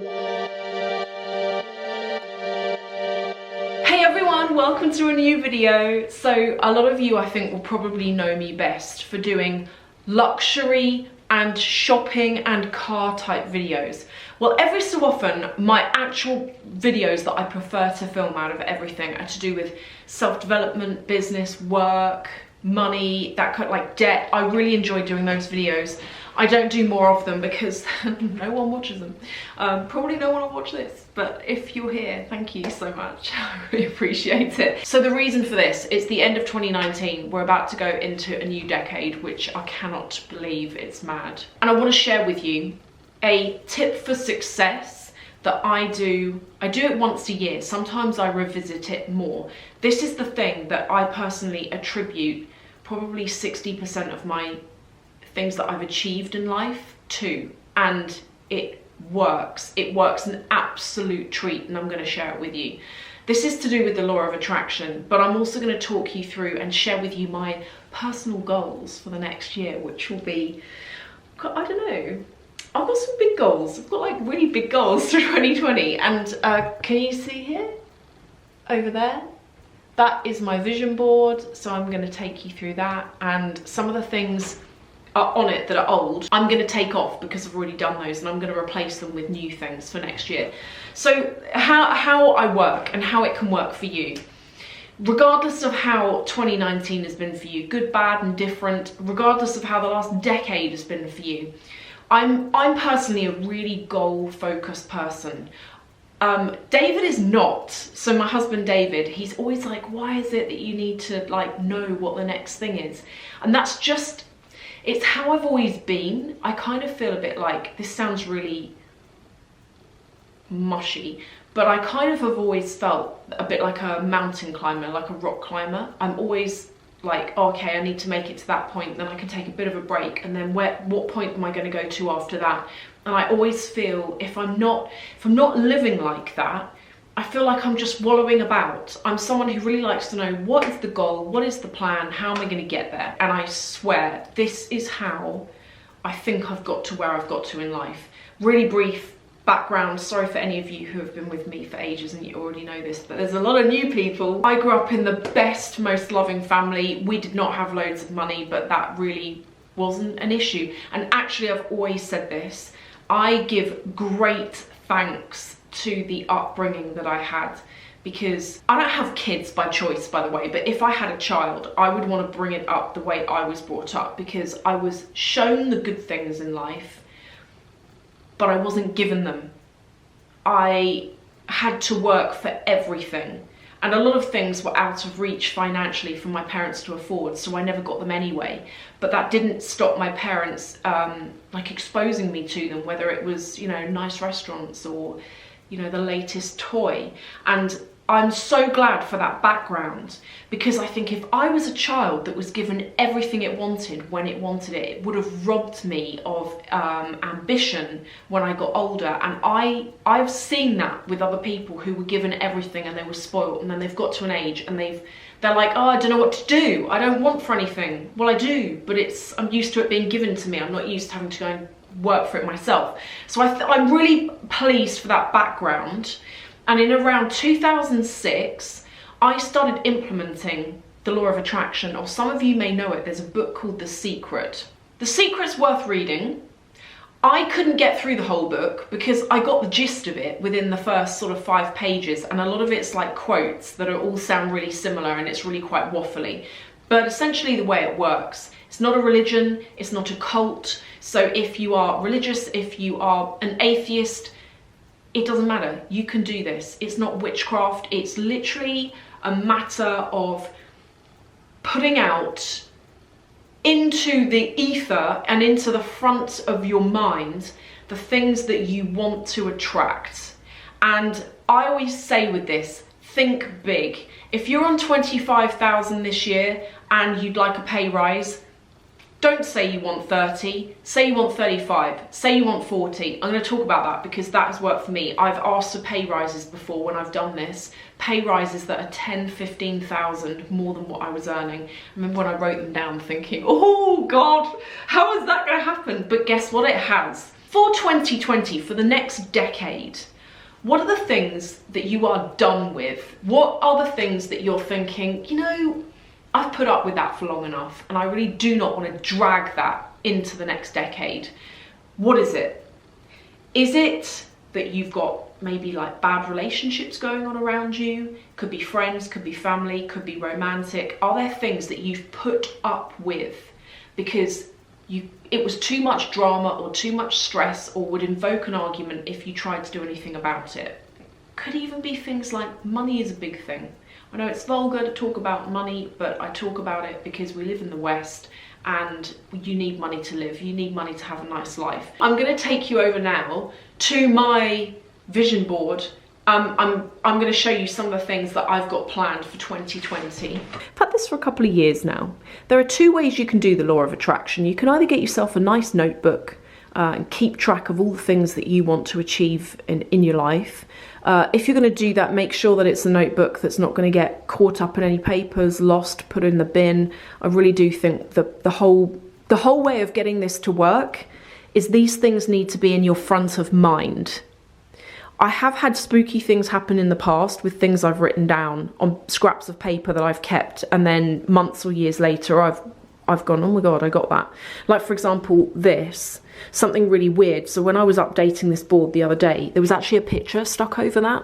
Hey everyone, welcome to a new video. So a lot of you I think will probably know me best for doing luxury and shopping and car type videos. Well, every so often my actual videos that I prefer to film out of everything are to do with self-development, business, work, money, that kind of like debt. I really enjoy doing those videos. I don't do more of them because no one watches them. Probably no one will watch this, but if you're here, thank you so much. I really appreciate it. So the reason for this, it's the end of 2019. We're about to go into a new decade, which I cannot believe. It's mad. And I want to share with you a tip for success that I do it once a year. Sometimes I revisit it more. This is the thing that I personally attribute probably 60% of my things that I've achieved in life to, and it works. It works an absolute treat, and I'm going to share it with you. This is to do with the law of attraction, but I'm also going to talk you through and share with you my personal goals for the next year, which will be, I don't know, I've got some big goals. I've got like really big goals for 2020, and can you see here, over there? That is my vision board, so I'm going to take you through that, and some of the things are on it that are old, I'm going to take off because I've already done those, and I'm going to replace them with new things for next year. So how I work and how it can work for you, regardless of how 2019 has been for you, good, bad and different, regardless of how the last decade has been for you, I'm personally a really goal-focused person. David is not. So my husband David, he's always like, why is it that you need to like know what the next thing is? And that's just, it's how I've always been. I kind of feel a bit like, this sounds really mushy, but I kind of have always felt a bit like a mountain climber, like a rock climber. I'm always like, oh, okay, I need to make it to that point, then I can take a bit of a break, and then what point am I going to go to after that? And I always feel if I'm not living like that, I feel like I'm just wallowing about. I'm someone who really likes to know, what is the goal, what is the plan, how am I going to get there? And I swear, this is how I think I've got to where I've got to in life. Really brief background, sorry for any of you who have been with me for ages and you already know this, but there's a lot of new people. I grew up in the best, most loving family. We did not have loads of money, but that really wasn't an issue. And actually, I've always said this, I give great thanks to the upbringing that I had, because I don't have kids by choice, by the way, but if I had a child, I would want to bring it up the way I was brought up, because I was shown the good things in life, but I wasn't given them. I had to work for everything, and a lot of things were out of reach financially for my parents to afford, so I never got them anyway. But that didn't stop my parents like exposing me to them, whether it was, you know, nice restaurants or, you know, the latest toy. And I'm so glad for that background, because I think if I was a child that was given everything it wanted when it wanted it, it would have robbed me of ambition when I got older. And I've seen that with other people who were given everything and they were spoiled, and then they've got to an age and they're like, oh, I don't know what to do. I don't want for anything. Well, I do, but I'm used to it being given to me. I'm not used to having to go and work for it myself. So I'm really pleased for that background. And in around 2006, I started implementing the law of attraction, or some of you may know it. There's a book called The Secret. The Secret's worth reading. I couldn't get through the whole book because I got the gist of it within the first sort of 5 pages, and a lot of it's like quotes that all sound really similar, and it's really quite waffly. But essentially the way it works, it's not a religion, it's not a cult. So if you are religious, if you are an atheist, it doesn't matter, you can do this. It's not witchcraft, it's literally a matter of putting out into the ether and into the front of your mind the things that you want to attract. And I always say with this, think big. If you're on 25,000 this year and you'd like a pay rise, don't say you want 30, say you want 35, say you want 40. I'm going to talk about that because that has worked for me. I've asked for pay rises before when I've done this. Pay rises that are 10, 15,000 more than what I was earning. I remember when I wrote them down thinking, oh God, how is that going to happen? But guess what, it has. For 2020, for the next decade, what are the things that you are done with? What are the things that you're thinking, you know, I've put up with that for long enough and I really do not want to drag that into the next decade? What is it? Is it that you've got maybe like bad relationships going on around you? Could be friends, could be family, could be romantic. Are there things that you've put up with because it was too much drama or too much stress, or would invoke an argument if you tried to do anything about it? Could even be things like money is a big thing. I know it's vulgar to talk about money, but I talk about it because we live in the West and you need money to live. You need money to have a nice life. I'm going to take you over now to my vision board. I'm going to show you some of the things that I've got planned for 2020. I've had this for a couple of years now. There are two ways you can do the law of attraction. You can either get yourself a nice notebook and keep track of all the things that you want to achieve in your life. If you're going to do that, make sure that it's a notebook that's not going to get caught up in any papers, lost, put in the bin. I really do think that the whole way of getting this to work is these things need to be in your front of mind. I have had spooky things happen in the past with things I've written down on scraps of paper that I've kept, and then months or years later I've gone, oh my God, I got that. Like, for example, this, something really weird. So when I was updating this board the other day, there was actually a picture stuck over that.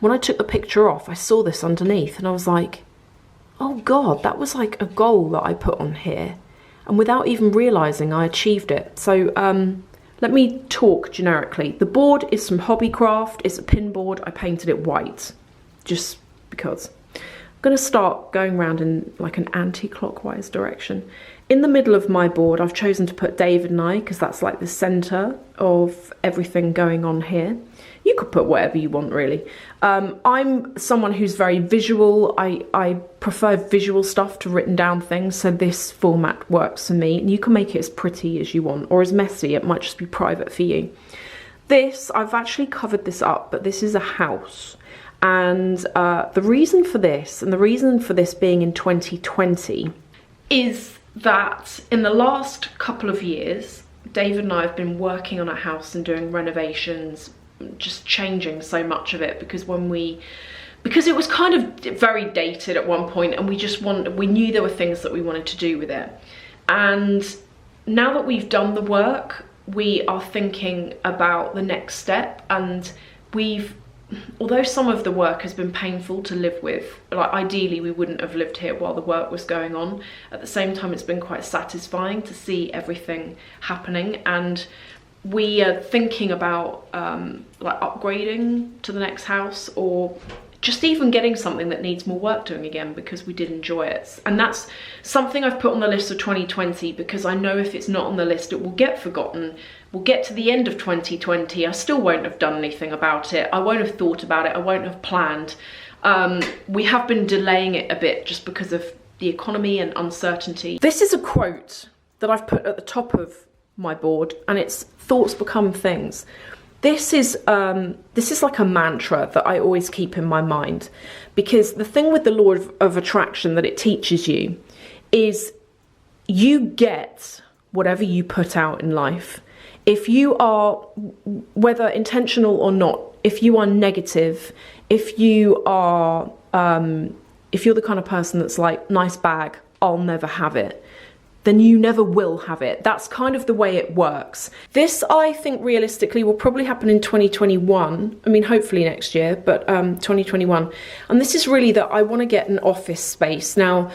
When I took the picture off, I saw this underneath and I was like, oh God, that was like a goal that I put on here. And without even realizing, I achieved it. So let me talk generically. The board is from Hobbycraft. It's a pin board. I painted it white just because. I'm going to start going around in like an anti-clockwise direction. In the middle of my board, I've chosen to put David and I, because that's like the center of everything going on here. You could put whatever you want, really. I'm someone who's very visual. I prefer visual stuff to written down things, so this format works for me. And you can make it as pretty as you want, or as messy. It might just be private for you. This, I've actually covered this up, but this is a house. And the reason for this, and the reason for this being in 2020, is that in the last couple of years, David and I have been working on a house and doing renovations, just changing so much of it, because it was kind of very dated at one point, and we knew there were things that we wanted to do with it. And now that we've done the work, we are thinking about the next step, and although some of the work has been painful to live with, like ideally we wouldn't have lived here while the work was going on, at the same time it's been quite satisfying to see everything happening. And we are thinking about like upgrading to the next house, or just even getting something that needs more work doing again, because we did enjoy it. And that's something I've put on the list of 2020, because I know if it's not on the list, it will get forgotten. We'll get to the end of 2020, I still won't have done anything about it. I won't have thought about it, I won't have planned. We have been delaying it a bit just because of the economy and uncertainty. This is a quote that I've put at the top of my board, and it's thoughts become things. This is like a mantra that I always keep in my mind, because the thing with the law of attraction that it teaches you is you get whatever you put out in life. If you are, whether intentional or not, if you are negative, if you're the kind of person that's like, nice bag, I'll never have it, then you never will have it. That's kind of the way it works. This, I think, realistically will probably happen in 2021. I mean, hopefully next year, but 2021. And this is really that I want to get an office space. Now,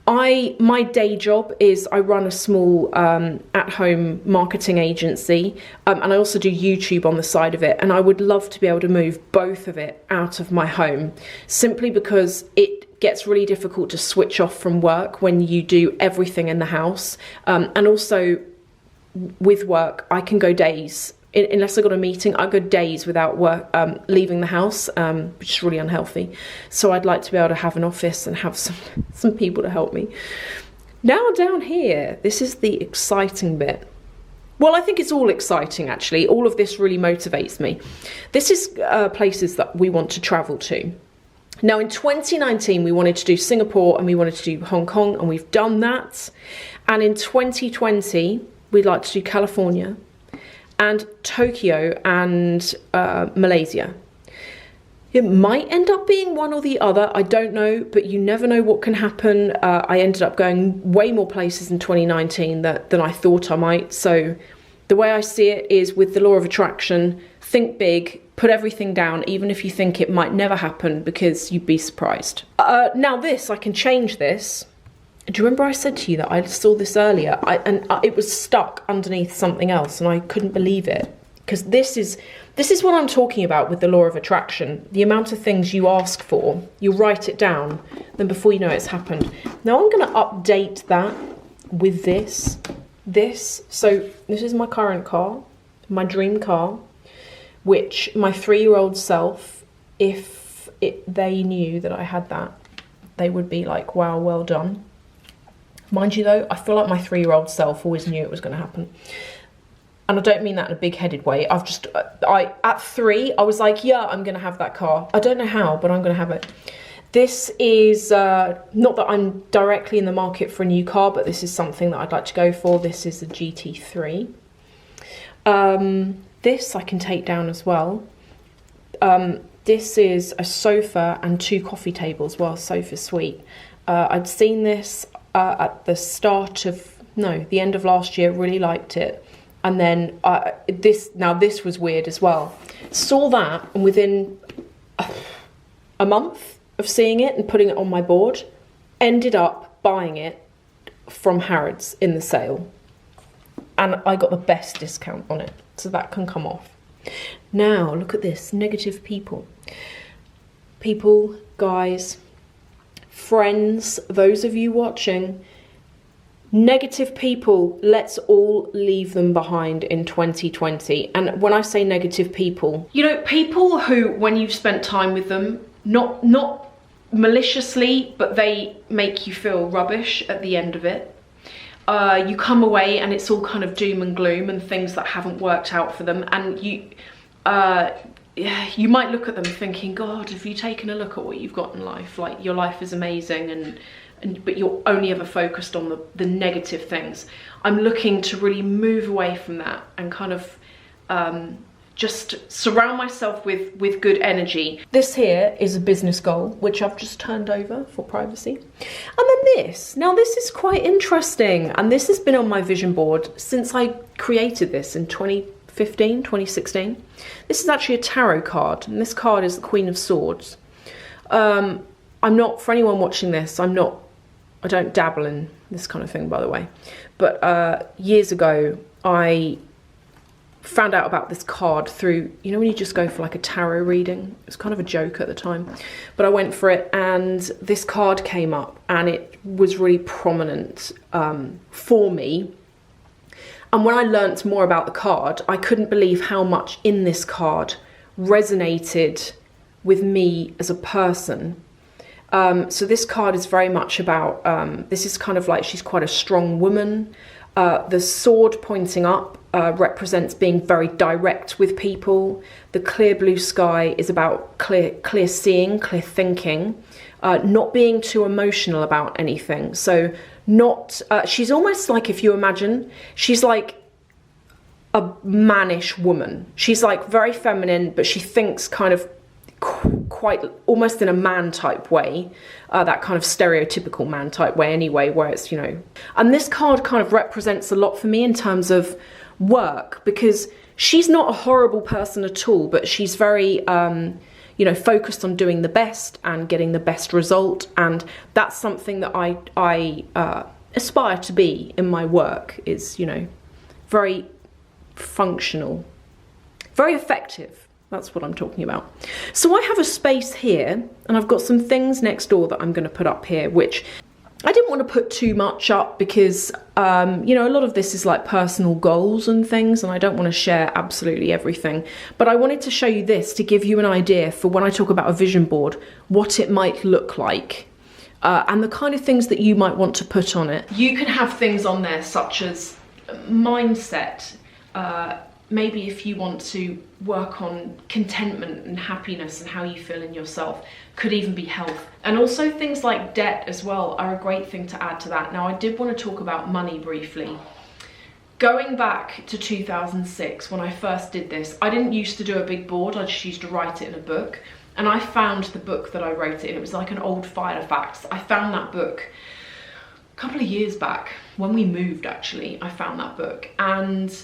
my day job is I run a small at-home marketing agency, and I also do YouTube on the side of it, and I would love to be able to move both of it out of my home, simply because it gets really difficult to switch off from work when you do everything in the house. And also with work, I can go days, unless I got a meeting, I go days without work, leaving the house, which is really unhealthy. So I'd like to be able to have an office and have some people to help me. Now down here, this is the exciting bit. Well, I think it's all exciting, actually. All of this really motivates me. This is places that we want to travel to. Now, in 2019, we wanted to do Singapore and we wanted to do Hong Kong, and we've done that. And in 2020, we'd like to do California. and Tokyo and Malaysia. It might end up being one or the other, I don't know, but you never know what can happen. I ended up going way more places in 2019 than I thought I might. So the way I see it is, with the law of attraction, think big, put everything down, even if you think it might never happen, because you'd be surprised. Now this, I can change this. Do you remember I said to you that I saw this earlier? It was stuck underneath something else and I couldn't believe it. Because this is what I'm talking about with the law of attraction. The amount of things you ask for, you write it down, then before you know it's happened. Now I'm going to update that with this. So this is my current car, my dream car, which my 3-year-old self, if they knew that I had that, they would be like, wow, well done. Mind you though, I feel like my 3-year-old self always knew it was going to happen. And I don't mean that in a big-headed way. At 3, I was like, yeah, I'm going to have that car. I don't know how, but I'm going to have it. This is, not that I'm directly in the market for a new car, but this is something that I'd like to go for. This is the GT3. This I can take down as well. This is a sofa and 2 coffee tables. Well, sofa suite. I'd seen this at the end of last year, really liked it. And then this was weird as well. Saw that, and within a month of seeing it and putting it on my board, ended up buying it from Harrods in the sale. And I got the best discount on it, so that can come off. Now, look at this, negative people. People, guys, friends, those of you watching, negative people, let's all leave them behind in 2020. And when I say negative people, you know, people who, when you've spent time with them, not maliciously, but they make you feel rubbish at the end of it. You come away and it's all kind of doom and gloom and things that haven't worked out for them, and you might look at them thinking, God, have you taken a look at what you've got in life? Like, your life is amazing, but you're only ever focused on the negative things. I'm looking to really move away from that and kind of just surround myself with good energy. This here is a business goal, which I've just turned over for privacy. And then this is quite interesting. And this has been on my vision board since I created this in 2015, 2016. This is actually a tarot card, and this card is the Queen of Swords. I'm not, for anyone watching this, I don't dabble in this kind of thing, by the way. But years ago, I found out about this card through, you know, when you just go for like a tarot reading. It was kind of a joke at the time, but I went for it, and this card came up, and it was really prominent for me. And when I learnt more about the card, I couldn't believe how much in this card resonated with me as a person. So this card is very much about, this is kind of like, she's quite a strong woman. The sword pointing up represents being very direct with people. The clear blue sky is about clear seeing, clear thinking, not being too emotional about anything. So she's almost like, if you imagine, she's like a mannish woman. She's like very feminine, but she thinks kind of quite almost in a man type way, that kind of stereotypical man type way anyway, where it's, you know, and this card kind of represents a lot for me in terms of work, because she's not a horrible person at all, but she's very you know, focused on doing the best and getting the best result, and that's something that I aspire to be in my work, is, you know, very functional, very effective. That's what I'm talking about. So I have a space here, and I've got some things next door that I'm going to put up here, which I didn't want to put too much up because, you know, a lot of this is like personal goals and things, and I don't want to share absolutely everything. But I wanted to show you this to give you an idea for when I talk about a vision board, what it might look like, and the kind of things that you might want to put on it. You can have things on there such as mindset, maybe if you want to work on contentment and happiness and how you feel in yourself, could even be health. And also things like debt as well are a great thing to add to that. Now, I did want to talk about money briefly. Going back to 2006, when I first did this, I didn't used to do a big board, I just used to write it in a book. And I found the book that I wrote it in. It was like an old file of facts. I found that book a couple of years back, when we moved actually, I found that book. And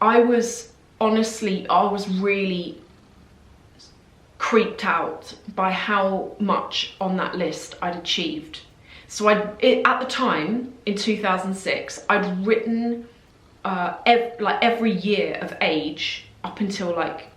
I was really creeped out by how much on that list I'd achieved. So at the time, in 2006, I'd written every year of age up until like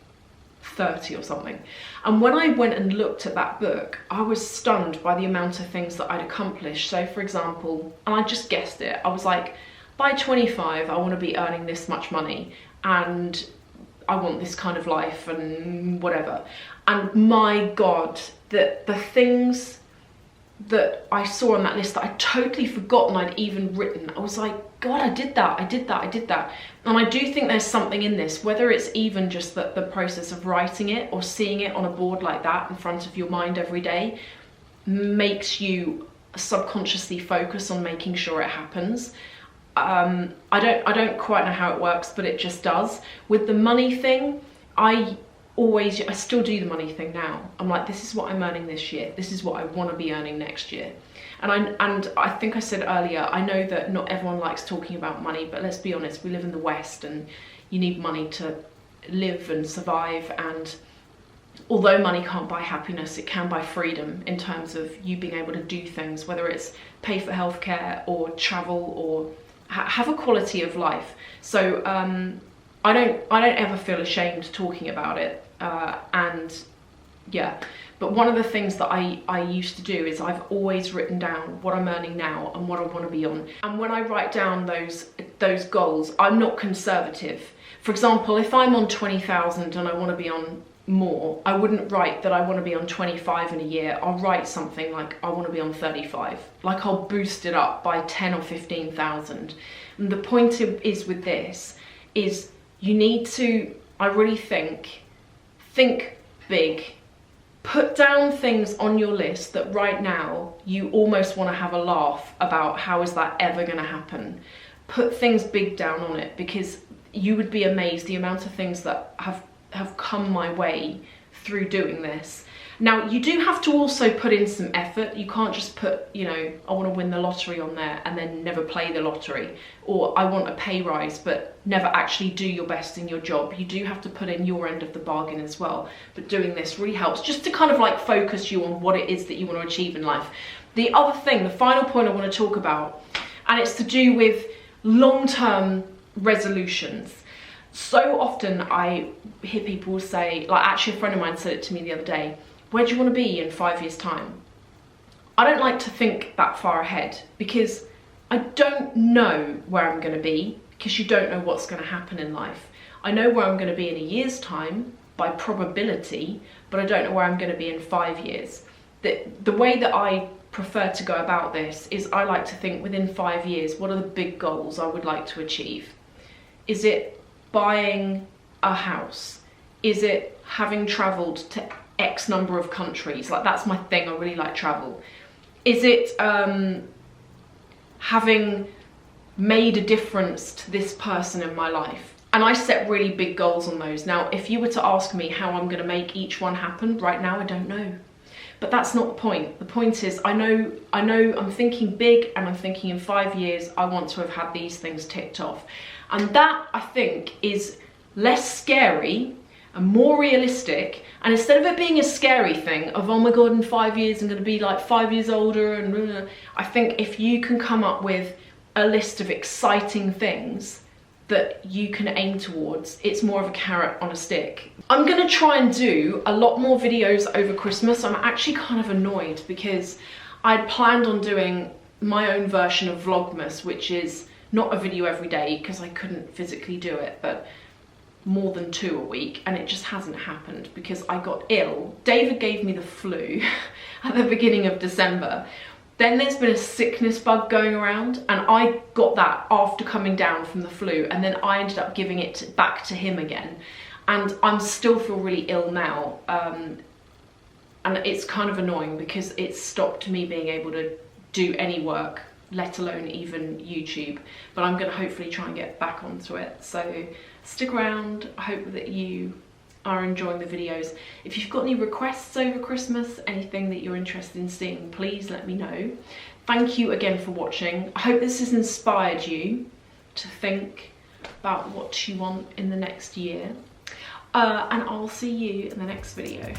30 or something. And when I went and looked at that book, I was stunned by the amount of things that I'd accomplished. So for example, and I just guessed it, I was like, by 25, I want to be earning this much money and I want this kind of life and whatever. And my God, the things that I saw on that list that I'd totally forgotten I'd even written, I was like, God, I did that. And I do think there's something in this, whether it's even just the process of writing it or seeing it on a board like that in front of your mind every day makes you subconsciously focus on making sure it happens. I don't quite know how it works, but it just does. With the money thing, I still do the money thing now. I'm like, this is what I'm earning this year. This is what I want to be earning next year. And I think I said earlier, I know that not everyone likes talking about money, but let's be honest, we live in the West and you need money to live and survive. And although money can't buy happiness, it can buy freedom in terms of you being able to do things, whether it's pay for healthcare or travel or have a quality of life. So I don't ever feel ashamed talking about it. And yeah, but one of the things that I used to do is I've always written down what I'm earning now and what I want to be on. And when I write down those goals, I'm not conservative. For example, if I'm on 20,000 and I want to be on more, I wouldn't write that I want to be on 25 in a year. I'll write something like I want to be on 35. Like I'll boost it up by 10 or 15,000. And the point is with this is you need to, I really think big. Put down things on your list that right now you almost want to have a laugh about. How is that ever going to happen? Put things big down on it, because you would be amazed the amount of things that have come my way through doing this. Now, you do have to also put in some effort. You can't just put, I want to win the lottery on there and then never play the lottery, or I want a pay rise but never actually do your best in your job. You do have to put in your end of the bargain as well. But doing this really helps just to kind of like focus you on what it is that you want to achieve in life. The other thing, the final point I want to talk about, and it's to do with long-term resolutions. So often I hear people say, like actually a friend of mine said it to me the other day, where do you want to be in 5 years' time? I don't like to think that far ahead, because I don't know where I'm going to be, because you don't know what's going to happen in life. I know where I'm going to be in a year's time by probability, but I don't know where I'm going to be in 5 years. The way that I prefer to go about this is I like to think within 5 years, what are the big goals I would like to achieve? Is it buying a house? Is it having travelled to X number of countries? Like that's my thing, I really like travel. Is it having made a difference to this person in my life? And I set really big goals on those. Now, if you were to ask me how I'm going to make each one happen, right now I don't know. But that's not the point. The point is I know I'm thinking big, and I'm thinking in 5 years I want to have had these things ticked off. And that, I think, is less scary and more realistic. And instead of it being a scary thing of, oh my God, in 5 years I'm going to be like 5 years older, and I think if you can come up with a list of exciting things that you can aim towards, it's more of a carrot on a stick. I'm going to try and do a lot more videos over Christmas. I'm actually kind of annoyed because I'd planned on doing my own version of Vlogmas, which is not a video every day because I couldn't physically do it, but more than 2 a week, and it just hasn't happened because I got ill. David gave me the flu at the beginning of December. Then there's been a sickness bug going around, and I got that after coming down from the flu, and then I ended up giving it back to him again. And I'm still feel really ill now, and it's kind of annoying because it's stopped me being able to do any work let alone even YouTube. But I'm going to hopefully try and get back onto it. So stick around. I hope that you are enjoying the videos. If you've got any requests over Christmas, anything that you're interested in seeing, please let me know. Thank you again for watching. I hope this has inspired you to think about what you want in the next year. And I'll see you in the next video.